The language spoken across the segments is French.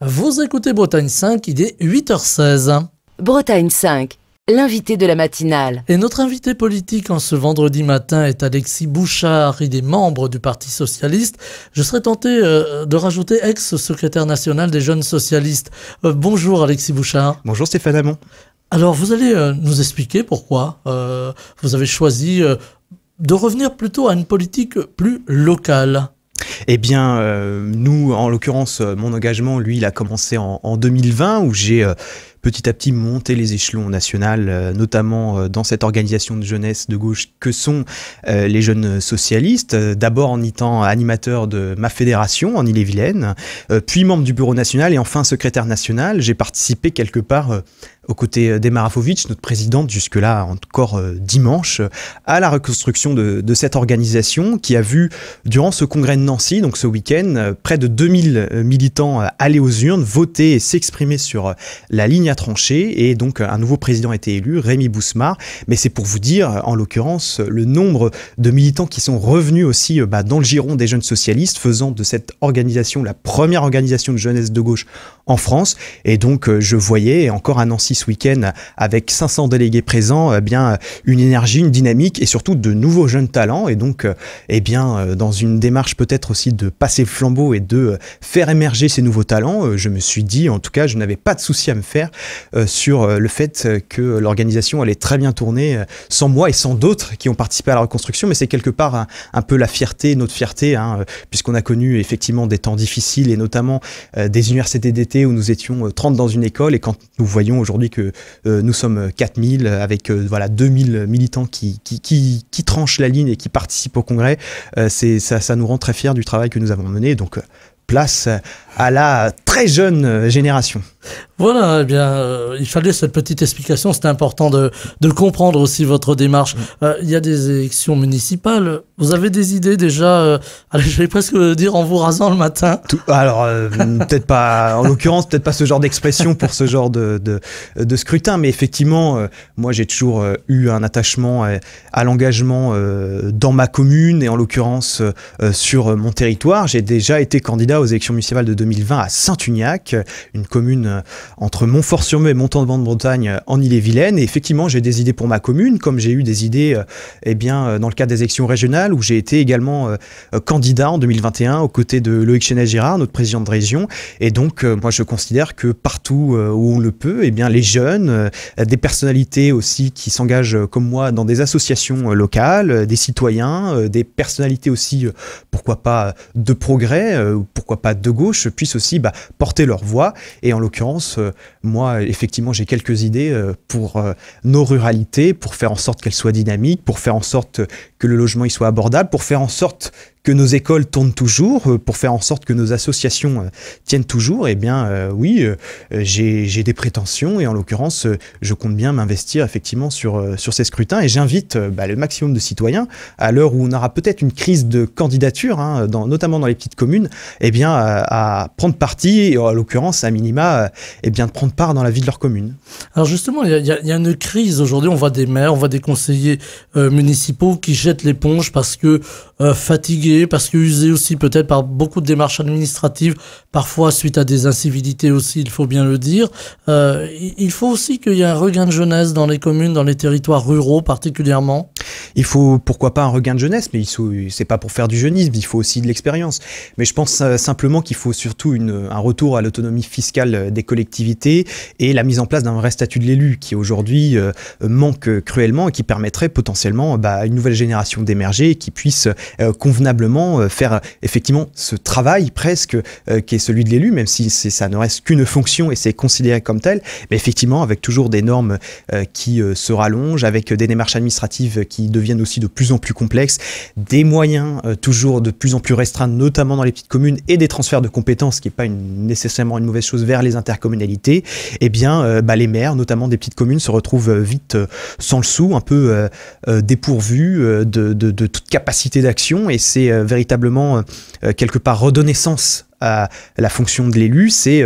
Vous écoutez Bretagne 5, il est 8h16. Bretagne 5, l'invité de la matinale. Et notre invité politique en ce vendredi matin est Alexis Bouchard. Il est membre du Parti Socialiste. Je serais tenté de rajouter ex-secrétaire national des Jeunes Socialistes. Bonjour Alexis Bouchard. Bonjour Stéphane Hamon. Alors vous allez nous expliquer pourquoi vous avez choisi de revenir plutôt à une politique plus locale. Eh bien, nous, en l'occurrence, mon engagement, lui, il a commencé en 2020, où j'ai petit à petit monté les échelons nationaux, notamment dans cette organisation de jeunesse de gauche que sont les Jeunes Socialistes. D'abord en étant animateur de ma fédération en Ille-et-Vilaine, puis membre du bureau national et enfin secrétaire national. J'ai participé quelque part aux côtés d'Emma Rafovic, notre présidente, jusque-là encore dimanche, à la reconstruction de cette organisation qui a vu, durant ce congrès de Nancy, donc ce week-end, près de 2000 militants aller aux urnes, voter et s'exprimer sur la ligne à trancher, et donc un nouveau président a été élu, Rémy Bousmar. Mais c'est pour vous dire, en l'occurrence, le nombre de militants qui sont revenus aussi dans le giron des Jeunes Socialistes, faisant de cette organisation la première organisation de jeunesse de gauche en France. Et donc je voyais encore à Nancy ce week-end, avec 500 délégués présents, une énergie, une dynamique et surtout de nouveaux jeunes talents. Et donc dans une démarche peut-être aussi de passer le flambeau et de faire émerger ces nouveaux talents, je me suis dit, en tout cas je n'avais pas de souci à me faire sur le fait que l'organisation allait très bien tourner sans moi et sans d'autres qui ont participé à la reconstruction. Mais c'est quelque part un peu la fierté, notre fierté, puisqu'on a connu effectivement des temps difficiles et notamment des universités d'été où nous étions 30 dans une école, et quand nous voyons aujourd'hui que nous sommes 4000 avec 2000 militants qui tranchent la ligne et qui participent au congrès, ça nous rend très fiers du travail que nous avons mené. Donc place à la très jeune génération. Voilà, il fallait cette petite explication, c'était important de comprendre aussi votre démarche. Il y a des élections municipales, vous avez des idées déjà, j'allais presque dire en vous rasant le matin. Alors, peut-être pas, en l'occurrence, peut-être pas ce genre d'expression pour ce genre de scrutin, mais effectivement, moi j'ai toujours eu un attachement à l'engagement dans ma commune et en l'occurrence sur mon territoire. J'ai déjà été candidat aux élections municipales de 2020 à Saint-Uniac, une commune entre Montfort-sur-Meux et Montalban-de-Bretagne en Ille-et-Vilaine. Et effectivement, j'ai des idées pour ma commune, comme j'ai eu des idées dans le cadre des élections régionales, où j'ai été également candidat en 2021 aux côtés de Loïc Chénet-Girard, notre président de région. Et donc, moi, je considère que partout où on le peut, les jeunes, des personnalités aussi qui s'engagent comme moi dans des associations locales, des citoyens, des personnalités aussi, pourquoi pas de progrès, pourquoi pas de gauche, puissent aussi porter leur voix. Et en l'occurrence, moi, effectivement, j'ai quelques idées pour nos ruralités, pour faire en sorte qu'elles soient dynamiques, pour faire en sorte que le logement y soit abordable, pour faire en sorte que nos écoles tournent toujours, pour faire en sorte que nos associations tiennent toujours. J'ai des prétentions et en l'occurrence, je compte bien m'investir effectivement sur ces scrutins, et j'invite le maximum de citoyens, à l'heure où on aura peut-être une crise de candidature, notamment dans les petites communes, à prendre parti, et en l'occurrence, à minima, de prendre part dans la vie de leur commune. Alors justement, il y a une crise aujourd'hui, on voit des maires, on voit des conseillers municipaux qui jettent l'éponge parce que fatigués, parce que usés aussi peut-être par beaucoup de démarches administratives, parfois suite à des incivilités aussi, il faut bien le dire. Il faut aussi qu'il y ait un regain de jeunesse dans les communes, dans les territoires ruraux particulièrement. Il faut, pourquoi pas, un regain de jeunesse, mais c'est pas pour faire du jeunisme, il faut aussi de l'expérience. Mais je pense simplement qu'il faut surtout un retour à l'autonomie fiscale des collectivités et la mise en place d'un vrai statut de l'élu qui aujourd'hui manque cruellement et qui permettrait potentiellement à une nouvelle génération d'émerger et qui puisse convenablement faire effectivement ce travail presque qui est celui de l'élu, même si ça ne reste qu'une fonction et c'est considéré comme tel, mais effectivement avec toujours des normes qui se rallongent, avec des démarches administratives qui deviennent aussi de plus en plus complexes, des moyens toujours de plus en plus restreints, notamment dans les petites communes, et des transferts de compétences, ce qui n'est pas nécessairement une mauvaise chose, vers les intercommunalités. Les maires, notamment des petites communes, se retrouvent vite sans le sou, un peu dépourvus de toute capacité d'action, et c'est véritablement quelque part redonner sens à la fonction de l'élu, c'est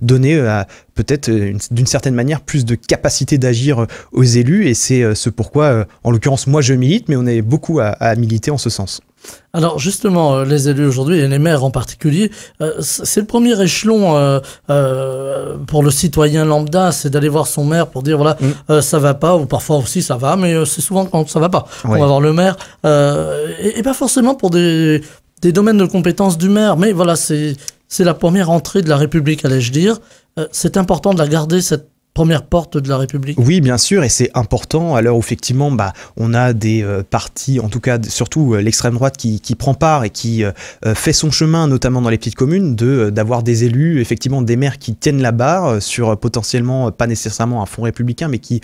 donner peut-être d'une certaine manière plus de capacité d'agir aux élus, et c'est ce pourquoi, en l'occurrence, moi je milite, mais on est beaucoup à militer en ce sens. Alors justement, les élus aujourd'hui, et les maires en particulier, c'est le premier échelon pour le citoyen lambda, c'est d'aller voir son maire pour dire voilà, ça va pas, ou parfois aussi ça va, mais c'est souvent quand ça va pas. Ouais. On va voir le maire, et pas forcément pour des domaines de compétences du maire, mais voilà, c'est la première entrée de la République, allais-je dire. C'est important de la garder, cette première porte de la République. Oui, bien sûr, et c'est important à l'heure où effectivement on a des partis, en tout cas surtout l'extrême droite qui prend part et qui fait son chemin, notamment dans les petites communes, d'avoir des élus, effectivement des maires qui tiennent la barre sur potentiellement, pas nécessairement un fonds républicain, mais qui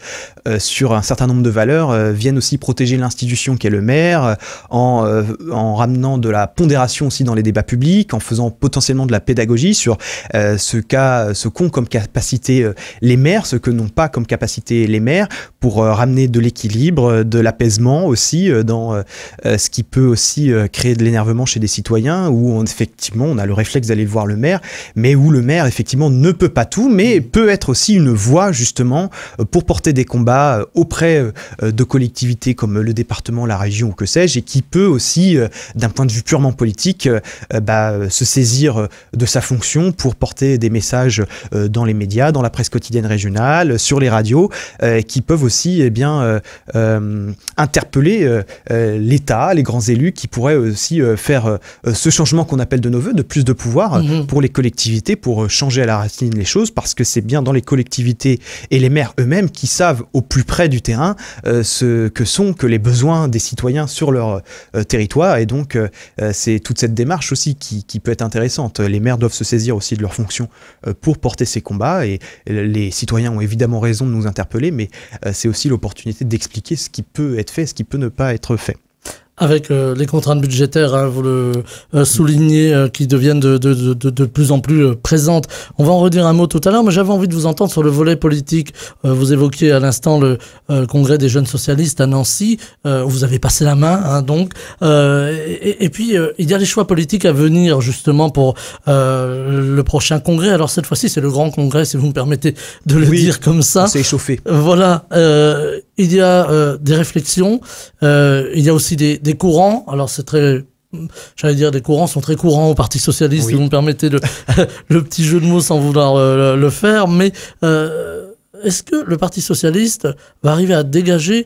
sur un certain nombre de valeurs viennent aussi protéger l'institution qu'est le maire, en ramenant de la pondération aussi dans les débats publics, en faisant potentiellement de la pédagogie sur ce qu'ont comme capacité les maires, ce que n'ont pas comme capacité les maires, pour ramener de l'équilibre, de l'apaisement aussi dans ce qui peut aussi créer de l'énervement chez des citoyens, où effectivement on a le réflexe d'aller voir le maire, mais où le maire effectivement ne peut pas tout, mais peut être aussi une voix justement pour porter des combats auprès de collectivités comme le département, la région ou que sais-je, et qui peut aussi d'un point de vue purement politique se saisir de sa fonction pour porter des messages dans les médias, dans la presse quotidienne régionale, sur les radios, qui peuvent aussi interpeller l'État, les grands élus, qui pourraient aussi faire ce changement qu'on appelle de nos voeux, de plus de pouvoir pour les collectivités, pour changer à la racine les choses, parce que c'est bien dans les collectivités et les maires eux-mêmes qui savent au plus près du terrain ce que sont que les besoins des citoyens sur leur territoire, et donc c'est toute cette démarche aussi qui peut être intéressante. Les maires doivent se saisir aussi de leurs fonctions pour porter ces combats, et les citoyens ont évidemment raison de nous interpeller, mais c'est aussi l'opportunité d'expliquer ce qui peut être fait, ce qui peut ne pas être fait. Avec les contraintes budgétaires, hein, vous le soulignez, qui deviennent de plus en plus présentes. On va en redire un mot tout à l'heure, mais j'avais envie de vous entendre sur le volet politique. Vous évoquiez à l'instant le congrès des jeunes socialistes à Nancy. Vous avez passé la main, hein, donc. Et puis, il y a les choix politiques à venir, justement, pour le prochain congrès. Alors, cette fois-ci, c'est le grand congrès, si vous me permettez de le dire comme ça. C'est échauffé. Voilà. Il y a des réflexions. Il y a aussi des courants. Alors, c'est très... J'allais dire, des courants sont très courants au Parti Socialiste, oui. Si vous me permettez le petit jeu de mots sans vouloir le faire. Mais est-ce que le Parti Socialiste va arriver à dégager,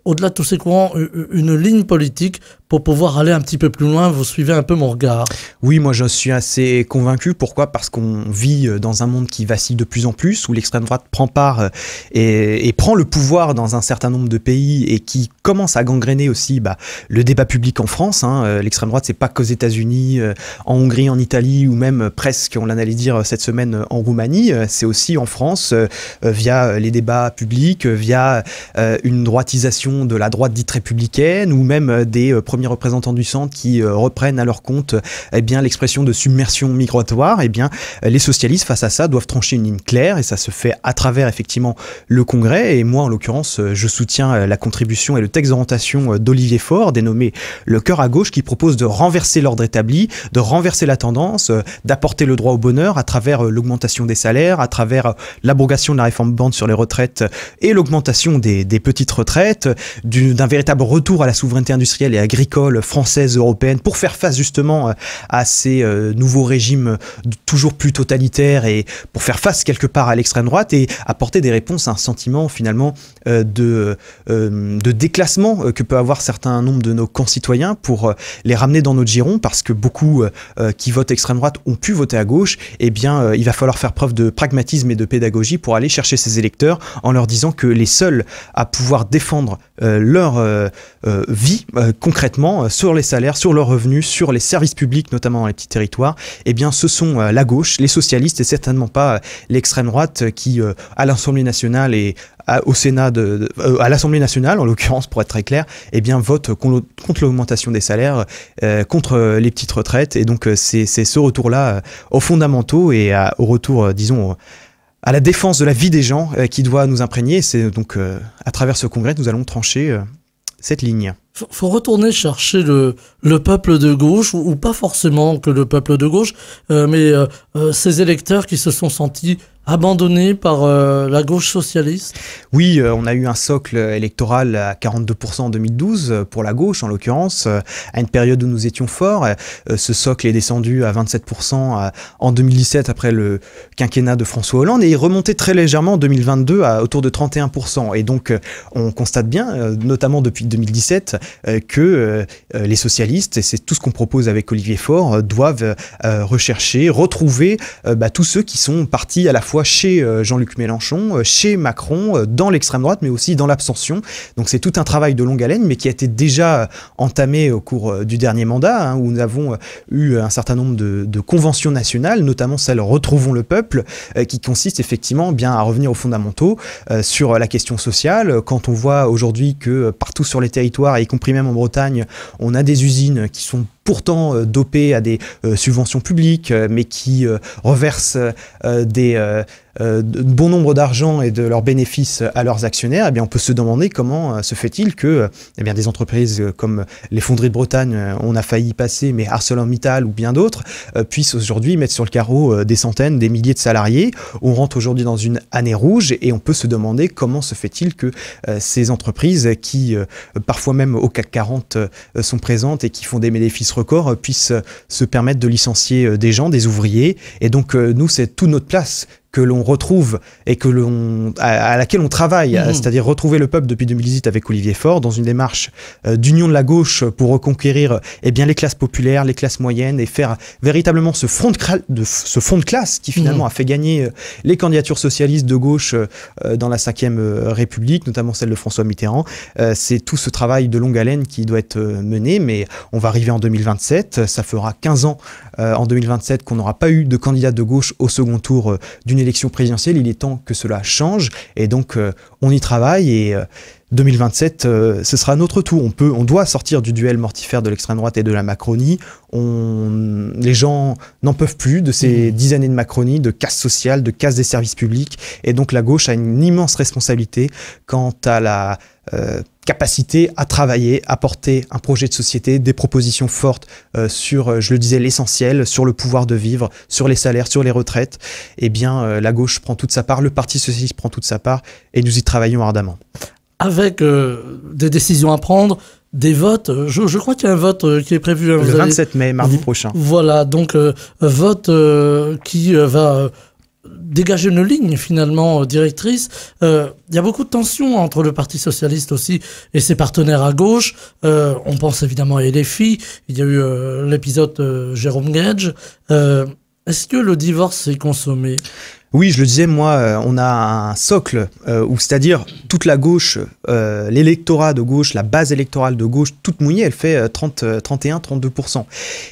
au-delà de tous ces courants, une ligne politique pour pouvoir aller un petit peu plus loin? Vous suivez un peu mon regard. Oui, moi je suis assez convaincu. Pourquoi? Parce qu'on vit dans un monde qui vacille de plus en plus, où l'extrême droite prend part et prend le pouvoir dans un certain nombre de pays, et qui commence à gangréner aussi le débat public en France. Hein. L'extrême droite, c'est pas qu'aux États-Unis, en Hongrie, en Italie, ou même presque, on allait dire cette semaine, en Roumanie. C'est aussi en France, via les débats publics, via une droitisation de la droite dite républicaine, ou même des premiers représentants du centre qui reprennent à leur compte l'expression de submersion migratoire. Les socialistes, face à ça, doivent trancher une ligne claire, et ça se fait à travers effectivement le Congrès. Et moi, en l'occurrence, je soutiens la contribution et le texte d'orientation d'Olivier Faure, dénommé Le cœur à gauche, qui propose de renverser l'ordre établi, de renverser la tendance, d'apporter le droit au bonheur à travers l'augmentation des salaires, à travers l'abrogation de la réforme Borne sur les retraites et l'augmentation des petites retraites, d'un véritable retour à la souveraineté industrielle et agricole française, européenne, pour faire face justement à ces nouveaux régimes toujours plus totalitaires, et pour faire face quelque part à l'extrême droite, et apporter des réponses à un sentiment finalement de déclassement que peut avoir certains nombre de nos concitoyens, pour les ramener dans notre giron, parce que beaucoup qui votent extrême droite ont pu voter à gauche. Il va falloir faire preuve de pragmatisme et de pédagogie pour aller chercher ces électeurs, en leur disant que les seuls à pouvoir défendre leur vie concrètement sur les salaires, sur leurs revenus, sur les services publics, notamment dans les petits territoires, ce sont la gauche, les socialistes, et certainement pas l'extrême droite qui, à l'Assemblée nationale et au Sénat, à l'Assemblée nationale, en l'occurrence, pour être très clair, vote contre l'augmentation des salaires, contre les petites retraites. Et donc, c'est ce retour-là aux fondamentaux et au retour, disons, à la défense de la vie des gens qui doit nous imprégner. C'est donc à travers ce congrès que nous allons trancher cette ligne. faut retourner chercher le peuple de gauche, ou pas forcément que le peuple de gauche, mais ces électeurs qui se sont sentis abandonnés par la gauche socialiste. Oui, on a eu un socle électoral à 42% en 2012, pour la gauche en l'occurrence, à une période où nous étions forts. Ce socle est descendu à 27% en 2017 après le quinquennat de François Hollande, et il remontait très légèrement en 2022 à autour de 31%. Et donc on constate bien, notamment depuis 2017, que les socialistes, et c'est tout ce qu'on propose avec Olivier Faure, doivent rechercher, retrouver tous ceux qui sont partis à la fois chez Jean-Luc Mélenchon, chez Macron, dans l'extrême droite, mais aussi dans l'abstention. Donc c'est tout un travail de longue haleine, mais qui a été déjà entamé au cours du dernier mandat, où nous avons eu un certain nombre de conventions nationales, notamment celle Retrouvons le peuple, qui consiste effectivement bien à revenir aux fondamentaux sur la question sociale. Quand on voit aujourd'hui que partout sur les territoires, y compris même en Bretagne, on a des usines qui sont pourtant dopées à des subventions publiques, mais qui reversent bon nombre d'argent et de leurs bénéfices à leurs actionnaires, eh bien on peut se demander comment se fait-il que des entreprises comme les Fonderies de Bretagne, on a failli y passer, mais ArcelorMittal ou bien d'autres, puissent aujourd'hui mettre sur le carreau des centaines, des milliers de salariés. On rentre aujourd'hui dans une année rouge, et on peut se demander comment se fait-il que ces entreprises qui, parfois même au CAC 40, sont présentes et qui font des bénéfices records, puissent se permettre de licencier des gens, des ouvriers. Et donc nous, c'est toute notre place que l'on retrouve et à laquelle on travaille, c'est-à-dire retrouver le peuple depuis 2018 avec Olivier Faure, dans une démarche d'union de la gauche pour reconquérir les classes populaires, les classes moyennes, et faire véritablement ce front de classe qui finalement a fait gagner les candidatures socialistes de gauche dans la Ve République, notamment celle de François Mitterrand. C'est tout ce travail de longue haleine qui doit être mené, mais on va arriver en 2027, ça fera 15 ans en 2027 qu'on n'aura pas eu de candidat de gauche au second tour d'une élection présidentielle. Il est temps que cela change, et donc on y travaille, et 2027, ce sera notre tour. On doit sortir du duel mortifère de l'extrême droite et de la Macronie. Les gens n'en peuvent plus de ces 10 années de Macronie, de casse sociale, de casse des services publics, et donc la gauche a une immense responsabilité quant à la capacité à travailler, à porter un projet de société, des propositions fortes sur, je le disais, l'essentiel, sur le pouvoir de vivre, sur les salaires, sur les retraites. Eh bien, la gauche prend toute sa part, le Parti socialiste prend toute sa part, et nous y travaillons ardemment. Avec des décisions à prendre, des votes, je crois qu'il y a un vote qui est prévu. Le 27 mai, mardi prochain. Voilà, donc vote qui va dégager une ligne finalement directrice. Il y a beaucoup de tensions entre le Parti socialiste aussi et ses partenaires à gauche. On pense évidemment à LFI, il y a eu l'épisode Jérôme Gage. Est-ce que le divorce est consommé ? Oui, je le disais, moi, on a un socle, c'est-à-dire toute la gauche, l'électorat de gauche, la base électorale de gauche, toute mouillée, elle fait 31-32%.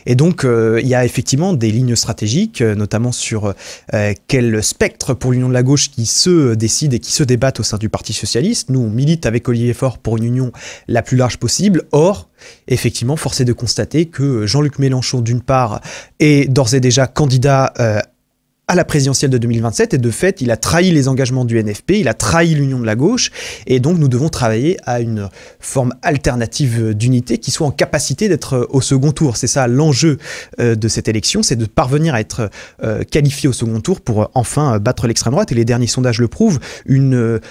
Et donc, il y a effectivement des lignes stratégiques, notamment sur quel spectre pour l'union de la gauche qui se décide et qui se débattent au sein du Parti socialiste. Nous, on milite avec Olivier Faure pour une union la plus large possible. Or, effectivement, force est de constater que Jean-Luc Mélenchon, d'une part, est d'ores et déjà candidat à la présidentielle de 2027, et de fait, il a trahi les engagements du NFP, il a trahi l'union de la gauche, et donc nous devons travailler à une forme alternative d'unité qui soit en capacité d'être au second tour. C'est ça l'enjeu de cette élection, c'est de parvenir à être qualifié au second tour pour enfin battre l'extrême droite, et les derniers sondages le prouvent. Une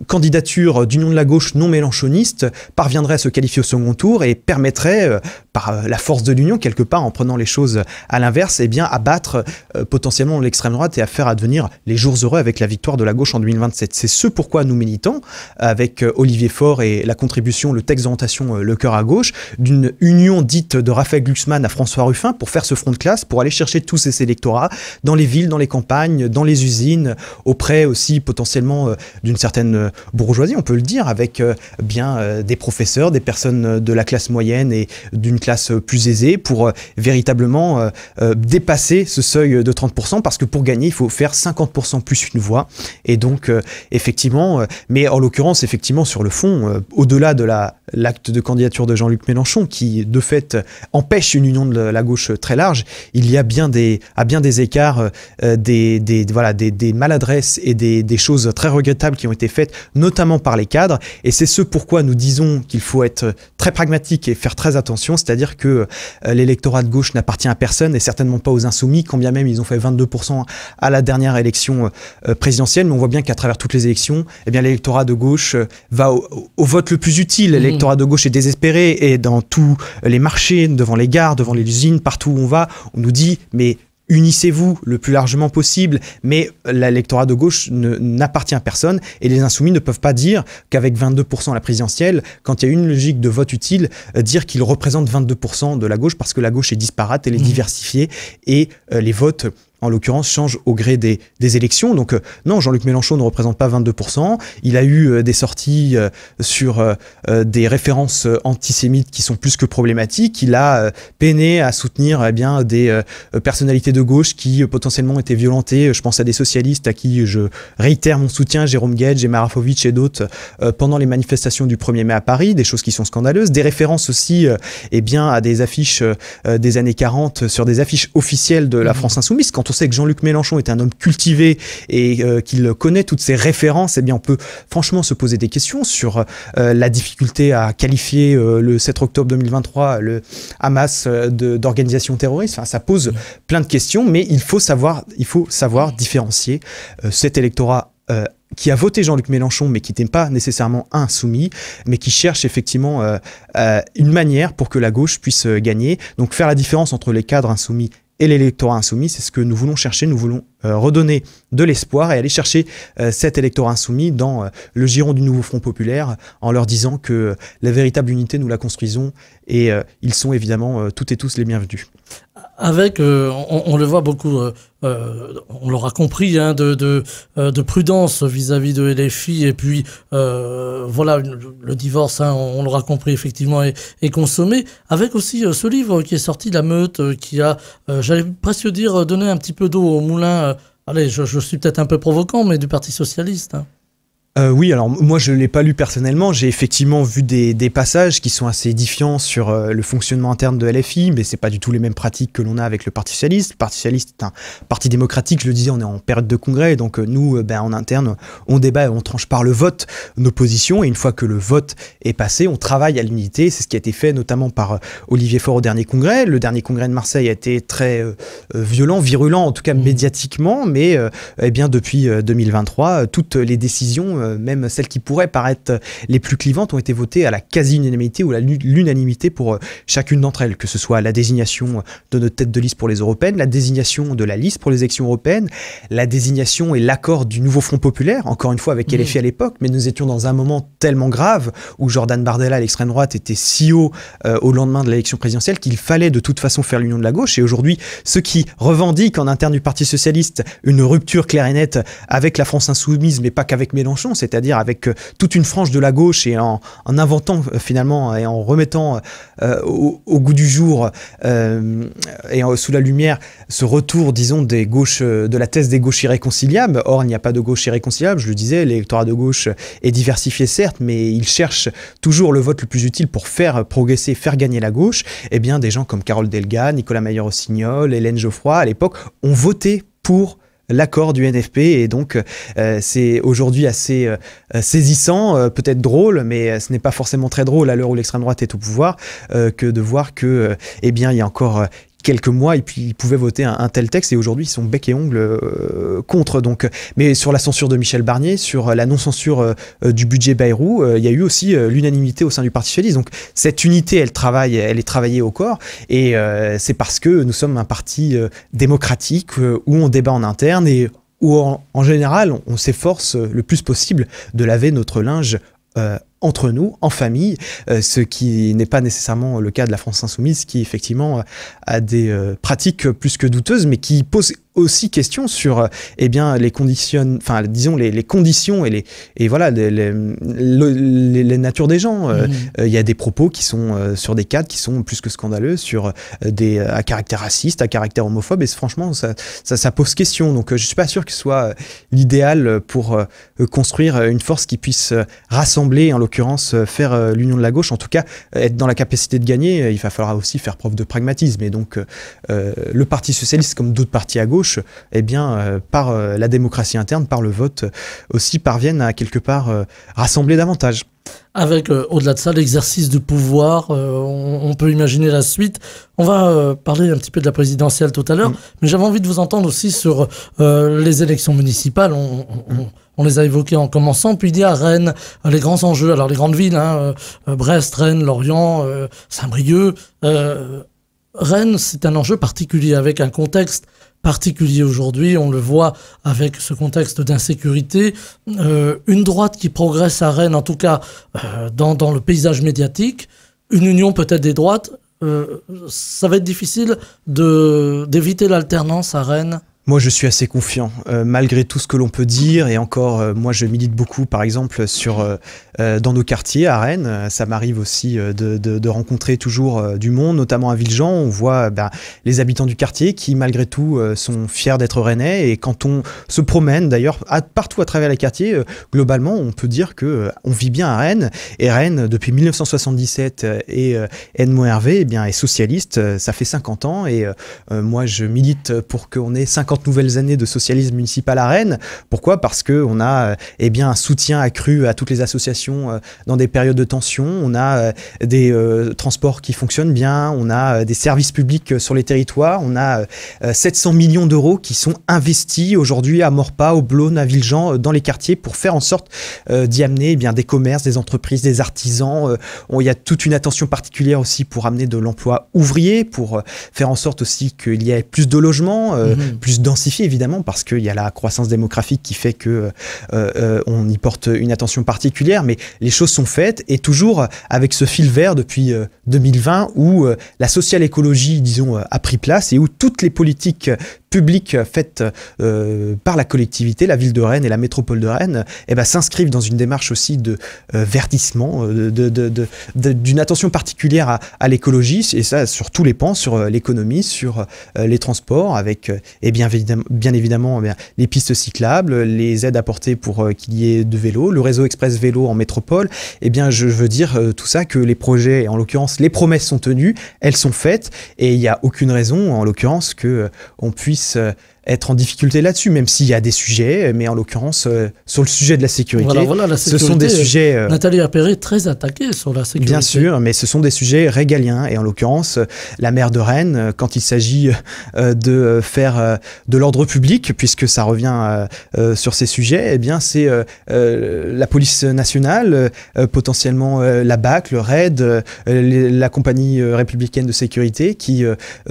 candidature d'union de la gauche non mélenchoniste parviendrait à se qualifier au second tour et permettrait, par la force de l'union, quelque part, en prenant les choses à l'inverse, eh bien, à battre potentiellement l'extrême droite et à faire advenir les jours heureux avec la victoire de la gauche en 2027. C'est ce pourquoi nous militons, avec Olivier Faure et la contribution, le texte d'orientation Le Cœur à Gauche, d'une union dite de Raphaël Glucksmann à François Ruffin pour faire ce front de classe, pour aller chercher tous ces électorats dans les villes, dans les campagnes, dans les usines, auprès aussi potentiellement d'une certaine bourgeoisie, on peut le dire, avec des professeurs, des personnes de la classe moyenne et d'une classe plus aisée, pour véritablement dépasser ce seuil de 30%, parce que pour gagner, il faut faire 50% plus une voix. Et donc, effectivement, mais en l'occurrence, effectivement, sur le fond, au-delà de la l'acte de candidature de Jean-Luc Mélenchon, qui de fait empêche une union de la gauche très large, il y a à bien des écarts des maladresses et des choses très regrettables qui ont été faites, notamment par les cadres. Et c'est ce pourquoi nous disons qu'il faut être très pragmatique et faire très attention, c'est-à-dire que l'électorat de gauche n'appartient à personne et certainement pas aux insoumis, quand bien même ils ont fait 22% à la dernière élection présidentielle. Mais on voit bien qu'à travers toutes les élections, eh bien, l'électorat de gauche va au vote le plus utile. L'électorat de gauche est désespéré et dans tous les marchés, devant les gares, devant les usines, partout où on va, on nous dit mais unissez-vous le plus largement possible, mais l'électorat de gauche n'appartient à personne et les insoumis ne peuvent pas dire qu'avec 22% à la présidentielle, quand il y a une logique de vote utile, dire qu'ils représentent 22% de la gauche parce que la gauche est disparate, elle est diversifiée et les votes en l'occurrence, change au gré des élections. Donc non, Jean-Luc Mélenchon ne représente pas 22%. Il a eu des sorties sur des références antisémites qui sont plus que problématiques. Il a peiné à soutenir des personnalités de gauche qui potentiellement étaient violentées. Je pense à des socialistes à qui je réitère mon soutien, Jérôme Guedj, Emma Rafovic et d'autres, pendant les manifestations du 1er mai à Paris, des choses qui sont scandaleuses. Des références aussi à des affiches des années 40 sur des affiches officielles de la France Insoumise. Quand on sait que Jean-Luc Mélenchon est un homme cultivé et qu'il connaît toutes ces références, eh bien on peut franchement se poser des questions sur la difficulté à qualifier le 7 octobre 2023 le Hamas d'organisation terroriste. Enfin, ça pose plein de questions, mais il faut savoir différencier cet électorat qui a voté Jean-Luc Mélenchon, mais qui n'est pas nécessairement insoumis, mais qui cherche effectivement une manière pour que la gauche puisse gagner. Donc faire la différence entre les cadres insoumis et l'électorat insoumis, c'est ce que nous voulons chercher. Nous voulons redonner de l'espoir et aller chercher cet électorat insoumis dans le giron du nouveau Front populaire en leur disant que la véritable unité, nous la construisons et ils sont évidemment toutes et tous les bienvenus. Avec, on le voit beaucoup, on l'aura compris, hein, de prudence vis-à-vis de LFI et puis voilà, le divorce, hein, on l'aura compris effectivement, est consommé. Avec aussi ce livre qui est sorti, La Meute, qui a, j'allais presque dire, donné un petit peu d'eau au moulin. Allez, je suis peut-être un peu provoquant, mais du Parti socialiste. Hein. Oui, alors moi je ne l'ai pas lu personnellement, j'ai effectivement vu des passages qui sont assez édifiants sur le fonctionnement interne de LFI, mais c'est pas du tout les mêmes pratiques que l'on a avec le Parti Socialiste. Le Parti Socialiste est un parti démocratique, je le disais, on est en période de congrès, donc nous, en interne, on débat et on tranche par le vote nos positions, et une fois que le vote est passé, on travaille à l'unité. C'est ce qui a été fait notamment par Olivier Faure au dernier congrès. Le dernier congrès de Marseille a été très violent, virulent, en tout cas médiatiquement, mais depuis 2023, toutes les décisions, même celles qui pourraient paraître les plus clivantes, ont été votées à la quasi-unanimité ou à l'unanimité pour chacune d'entre elles, que ce soit la désignation de notre tête de liste pour les européennes, la désignation de la liste pour les élections européennes, la désignation et l'accord du nouveau Front populaire, encore une fois avec LFI à l'époque, mais nous étions dans un moment tellement grave où Jordan Bardella, l'extrême droite, était si haut au lendemain de l'élection présidentielle qu'il fallait de toute façon faire l'union de la gauche. Et aujourd'hui, ceux qui revendiquent en interne du Parti Socialiste une rupture claire et nette avec la France Insoumise, mais pas qu'avec Mélenchon, c'est-à-dire avec toute une frange de la gauche et en inventant finalement et en remettant au goût du jour et sous la lumière ce retour, disons, des gauches, de la thèse des gauches irréconciliables. Or, il n'y a pas de gauche irréconciliable, je le disais, l'électorat de gauche est diversifié certes, mais il cherche toujours le vote le plus utile pour faire progresser, faire gagner la gauche. Eh bien, des gens comme Carole Delga, Nicolas Mayer-Rossignol, Hélène Geoffroy, à l'époque, ont voté pour l'accord du NFP, et donc c'est aujourd'hui assez saisissant, peut-être drôle, mais ce n'est pas forcément très drôle à l'heure où l'extrême droite est au pouvoir, que de voir que, il y a encore quelques mois, et puis ils pouvaient voter un tel texte, et aujourd'hui ils sont bec et ongles contre. Donc, mais sur la censure de Michel Barnier, sur la non-censure du budget Bayrou, il y a eu aussi l'unanimité au sein du Parti Socialiste. Donc cette unité, elle est travaillée au corps, et c'est parce que nous sommes un parti démocratique où on débat en interne et où en général on s'efforce le plus possible de laver notre linge entre nous, en famille, ce qui n'est pas nécessairement le cas de la France Insoumise, qui effectivement a des pratiques plus que douteuses, mais qui pose aussi question sur les conditions, enfin disons les conditions et voilà les natures des gens. Il y a des propos qui sont sur des cadres qui sont plus que scandaleux, sur à caractère raciste, à caractère homophobe, et franchement ça pose question. Donc je suis pas sûr que ce soit l'idéal pour construire une force qui puisse rassembler, en l'occurrence l'occurrence faire l'union de la gauche, en tout cas être dans la capacité de gagner, il va falloir aussi faire preuve de pragmatisme. Et donc le Parti socialiste, comme d'autres partis à gauche, eh bien, par la démocratie interne, par le vote, aussi parviennent à quelque part rassembler davantage. Avec, au-delà de ça, l'exercice du pouvoir, on peut imaginer la suite. On va parler un petit peu de la présidentielle tout à l'heure, mais j'avais envie de vous entendre aussi sur les élections municipales. On les a évoquées en commençant, puis il y a Rennes, les grands enjeux, alors les grandes villes, Brest, Rennes, Lorient, Saint-Brieuc. Rennes, c'est un enjeu particulier, avec un contexte particulier aujourd'hui, on le voit avec ce contexte d'insécurité, une droite qui progresse à Rennes, en tout cas dans le paysage médiatique, une union peut-être des droites, ça va être difficile d'éviter l'alternance à Rennes. Moi, je suis assez confiant, malgré tout ce que l'on peut dire. Et encore, moi, je milite beaucoup, par exemple, dans nos quartiers à Rennes. Ça m'arrive aussi de rencontrer toujours du monde, notamment à Villejean. On voit les habitants du quartier qui, malgré tout, sont fiers d'être rennais. Et quand on se promène, d'ailleurs, partout à travers les quartiers, globalement, on peut dire qu'on vit bien à Rennes. Et Rennes, depuis 1977, et Edmond Hervé, est socialiste. Ça fait 50 ans. Et moi, je milite pour qu'on ait 50 nouvelles années de socialisme municipal à Rennes. Pourquoi? Parce qu'on a un soutien accru à toutes les associations dans des périodes de tension. On a des transports qui fonctionnent bien. On a des services publics sur les territoires. On a 700 millions d'euros qui sont investis aujourd'hui à Maurepas, au Blône, à Villejean, dans les quartiers pour faire en sorte d'y amener des commerces, des entreprises, des artisans. Il y a toute une attention particulière aussi pour amener de l'emploi ouvrier, pour faire en sorte aussi qu'il y ait plus de logements, plus densifié évidemment, parce qu'il y a la croissance démographique qui fait que on y porte une attention particulière, mais les choses sont faites, et toujours avec ce fil vert depuis 2020 où la social écologie, disons, a pris place, et où toutes les politiques publiques faites par la collectivité, la ville de Rennes et la métropole de Rennes, s'inscrivent dans une démarche aussi de verdissement, d'une attention particulière à l'écologie, et ça sur tous les pans, sur l'économie, sur les transports, avec bien évidemment les pistes cyclables, les aides apportées pour qu'il y ait de vélos, le réseau express vélo en métropole. Je veux dire tout ça, que les projets, en l'occurrence les promesses sont tenues, elles sont faites, et il n'y a aucune raison en l'occurrence qu'on puisse être en difficulté là-dessus, même s'il y a des sujets, mais en l'occurrence, sur le sujet de la sécurité, la sécurité, ce sont des sujets... Nathalie Appéré est très attaquée sur la sécurité. Bien sûr, mais ce sont des sujets régaliens, et en l'occurrence, la maire de Rennes, quand il s'agit de faire de l'ordre public, puisque ça revient sur ces sujets, c'est la police nationale, potentiellement la BAC, le RAID, la compagnie républicaine de sécurité, qui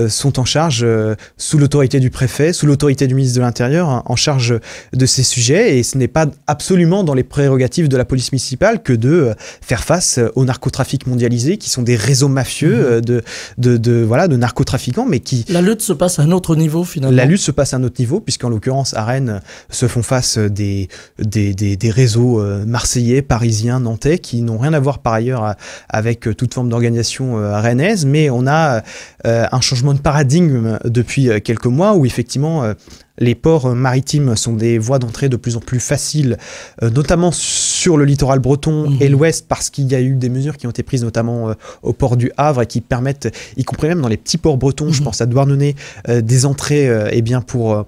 sont en charge, sous l'autorité du préfet, sous l'autorité du ministre de l'Intérieur, en charge de ces sujets, et ce n'est pas absolument dans les prérogatives de la police municipale que de faire face au narcotrafic mondialisé, qui sont des réseaux mafieux de narcotrafiquants, mais qui... La lutte se passe à un autre niveau, finalement. La lutte se passe à un autre niveau, puisqu'en l'occurrence, à Rennes, se font face des réseaux marseillais, parisiens, nantais, qui n'ont rien à voir par ailleurs avec toute forme d'organisation rennaise, mais on a un changement de paradigme depuis quelques mois, où effectivement les ports maritimes sont des voies d'entrée de plus en plus faciles, notamment sur le littoral breton et l'ouest, parce qu'il y a eu des mesures qui ont été prises notamment au port du Havre, et qui permettent, y compris même dans les petits ports bretons, je pense à Douarnenez, des entrées pour...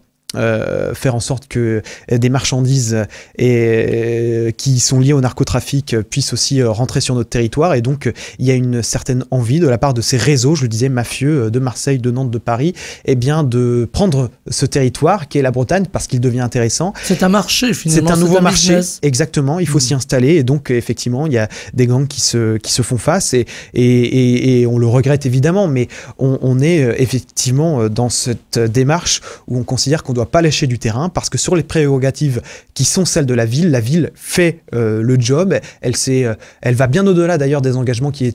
faire en sorte que des marchandises qui sont liées au narcotrafic puissent aussi rentrer sur notre territoire. Et donc il y a une certaine envie de la part de ces réseaux, je le disais, mafieux de Marseille, de Nantes, de Paris, de prendre ce territoire qui est la Bretagne, parce qu'il devient intéressant. C'est un marché, finalement. C'est un nouveau marché, business. Exactement, il faut s'y installer, et donc effectivement il y a des gangs qui se font face, et on le regrette évidemment, mais on est effectivement dans cette démarche où on considère qu'on doit pas lâcher du terrain, parce que sur les prérogatives qui sont celles de la ville fait le job. Elle va bien au-delà d'ailleurs des engagements qui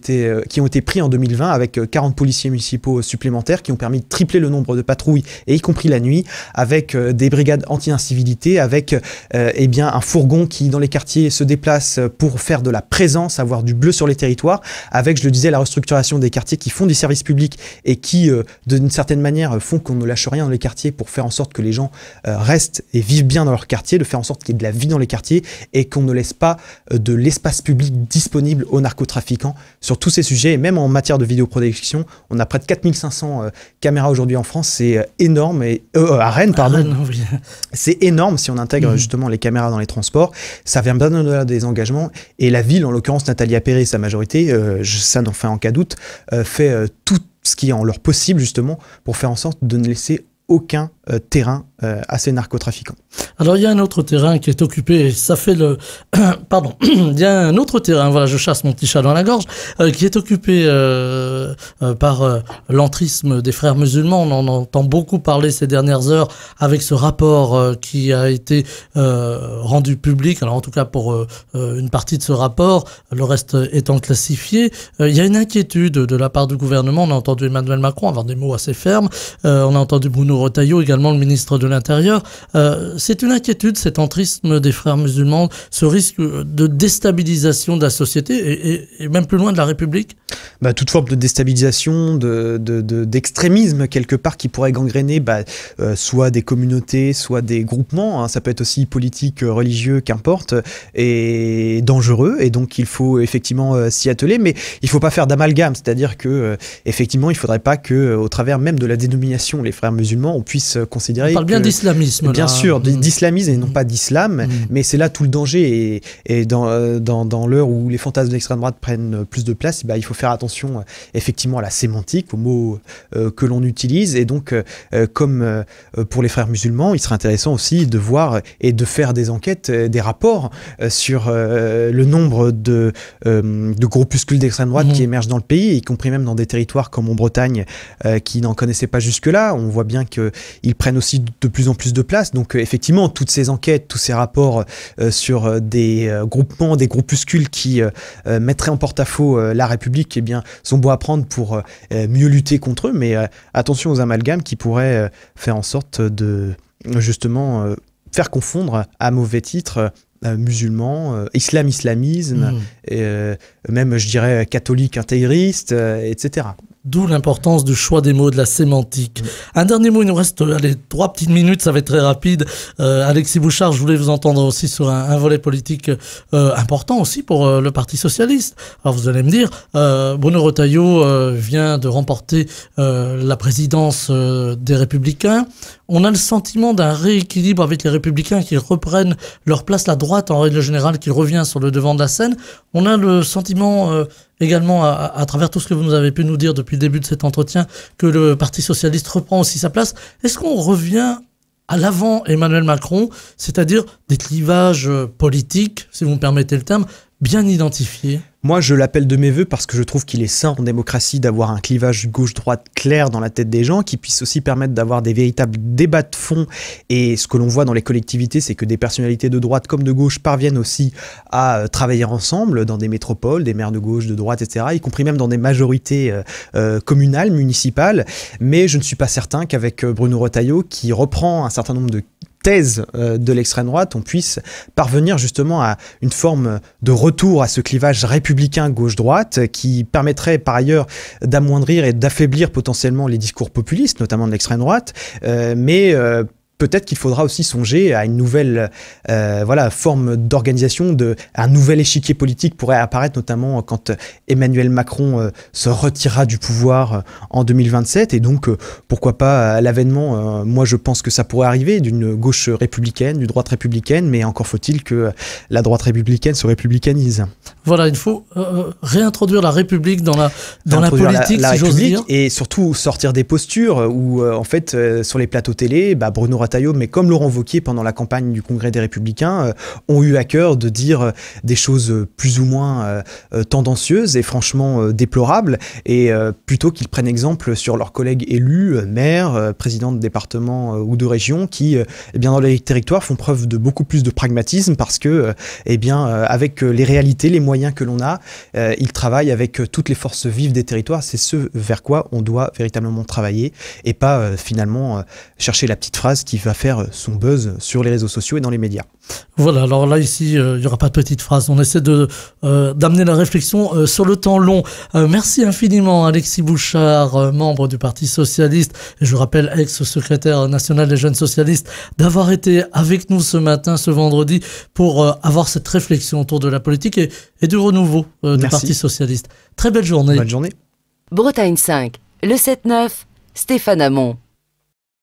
ont été pris en 2020, avec 40 policiers municipaux supplémentaires qui ont permis de tripler le nombre de patrouilles, et y compris la nuit, avec des brigades anti-incivilité, avec un fourgon qui dans les quartiers se déplace pour faire de la présence, avoir du bleu sur les territoires, avec, je le disais, la restructuration des quartiers qui font du service public, et qui d'une certaine manière font qu'on ne lâche rien dans les quartiers pour faire en sorte que les les gens restent et vivent bien dans leur quartier, de faire en sorte qu'il y ait de la vie dans les quartiers et qu'on ne laisse pas de l'espace public disponible aux narcotrafiquants sur tous ces sujets. Et même en matière de vidéoprotection, on a près de 4500 caméras aujourd'hui en France, c'est énorme, et à Rennes, pardon. Rennes, oui. C'est énorme si on intègre justement les caméras dans les transports. Ça vient bien au-delà des engagements. Et la ville, en l'occurrence Nathalie Appéré et sa majorité, ça n'en fait en cas doute, fait tout ce qui est en leur possible justement pour faire en sorte de ne laisser aucun terrain à ces narcotrafiquants. Alors il y a un autre terrain qui est occupé, et ça fait le... Pardon, il y a un autre terrain, voilà, je chasse mon petit chat dans la gorge, qui est occupé par l'entrisme des frères musulmans. On en entend beaucoup parler ces dernières heures avec ce rapport qui a été rendu public, alors en tout cas pour une partie de ce rapport, le reste étant classifié. Il y a une inquiétude de la part du gouvernement. On a entendu Emmanuel Macron avoir des mots assez fermes, on a entendu Bruno Retailleau, également le ministre de l'Intérieur. C'est une inquiétude, cet entrisme des frères musulmans, ce risque de déstabilisation de la société et même plus loin de la République? Toute forme de déstabilisation, d'extrémisme quelque part qui pourrait gangréner soit des communautés, soit des groupements, hein, ça peut être aussi politique, religieux, qu'importe, et dangereux, et donc il faut effectivement s'y atteler, mais il ne faut pas faire d'amalgame, c'est-à-dire que effectivement il ne faudrait pas que, au travers même de la dénomination les frères musulmans, on puisse considérer... On parle bien d'islamisme. Bien sûr, d'islamisme et non pas d'islam, mais c'est là tout le danger, et dans l'heure où les fantasmes de l'extrême droite prennent plus de place, il faut faire attention effectivement à la sémantique, aux mots que l'on utilise, et donc comme pour les frères musulmans, il serait intéressant aussi de voir et de faire des enquêtes, des rapports sur le nombre de groupuscules d'extrême droite qui émergent dans le pays, y compris même dans des territoires comme en Bretagne qui n'en connaissaient pas jusque-là. On voit bien qu'ils prennent aussi de plus en plus de place, donc effectivement toutes ces enquêtes, tous ces rapports sur des groupements, des groupuscules qui mettraient en porte-à-faux la République, sont beaux à prendre pour mieux lutter contre eux, mais attention aux amalgames qui pourraient faire en sorte de justement faire confondre à mauvais titre musulmans, islamisme, et même je dirais catholique intégriste, etc. D'où l'importance du choix des mots, de la sémantique. Un dernier mot, il nous reste 3 petites minutes, ça va être très rapide. Alexis Bouchard, je voulais vous entendre aussi sur un volet politique important aussi pour le Parti Socialiste. Alors vous allez me dire, Bruno Retailleau vient de remporter la présidence des Républicains. On a le sentiment d'un rééquilibre avec les Républicains qui reprennent leur place, la droite en règle générale qui revient sur le devant de la scène. On a le sentiment également à travers tout ce que vous nous avez pu nous dire depuis le début de cet entretien que le Parti Socialiste reprend aussi sa place. Est-ce qu'on revient à l'avant Emmanuel Macron, c'est-à-dire des clivages politiques, si vous me permettez le terme, bien identifiés? Moi, je l'appelle de mes voeux parce que je trouve qu'il est sain en démocratie d'avoir un clivage gauche-droite clair dans la tête des gens, qui puisse aussi permettre d'avoir des véritables débats de fond. Et ce que l'on voit dans les collectivités, c'est que des personnalités de droite comme de gauche parviennent aussi à travailler ensemble dans des métropoles, des maires de gauche, de droite, etc., y compris même dans des majorités communales, municipales. Mais je ne suis pas certain qu'avec Bruno Retailleau, qui reprend un certain nombre de thèse de l'extrême droite, on puisse parvenir justement à une forme de retour à ce clivage républicain gauche-droite qui permettrait par ailleurs d'amoindrir et d'affaiblir potentiellement les discours populistes, notamment de l'extrême droite, mais peut-être qu'il faudra aussi songer à une nouvelle forme d'organisation, un nouvel échiquier politique pourrait apparaître, notamment quand Emmanuel Macron se retirera du pouvoir en 2027. Et donc, pourquoi pas à l'avènement, moi je pense que ça pourrait arriver, d'une gauche républicaine, d'une droite républicaine, mais encore faut-il que la droite républicaine se républicanise. Voilà, il faut réintroduire la République dans la politique, la si j'ose République, dire. et surtout sortir des postures où, en fait, sur les plateaux télé, Bruno Retailleau, mais comme Laurent Wauquiez pendant la campagne du Congrès des Républicains, ont eu à cœur de dire des choses plus ou moins tendancieuses et franchement déplorables, et plutôt qu'ils prennent exemple sur leurs collègues élus, maires, présidents de départements ou de régions, qui, dans les territoires, font preuve de beaucoup plus de pragmatisme parce que, avec les réalités, les moyens que l'on a, ils travaillent avec toutes les forces vives des territoires. C'est ce vers quoi on doit véritablement travailler, et pas finalement chercher la petite phrase qui va faire son buzz sur les réseaux sociaux et dans les médias. Voilà, alors là ici, il n'y aura pas de petite phrase, on essaie d'amener la réflexion sur le temps long. Merci infiniment Alexis Bouchard, membre du Parti Socialiste, et je rappelle ex-secrétaire national des Jeunes Socialistes, d'avoir été avec nous ce matin, ce vendredi, pour avoir cette réflexion autour de la politique et du renouveau du Parti Socialiste. Très belle journée. Bonne journée. Bretagne 5, le 7-9, Stéphane Hamon.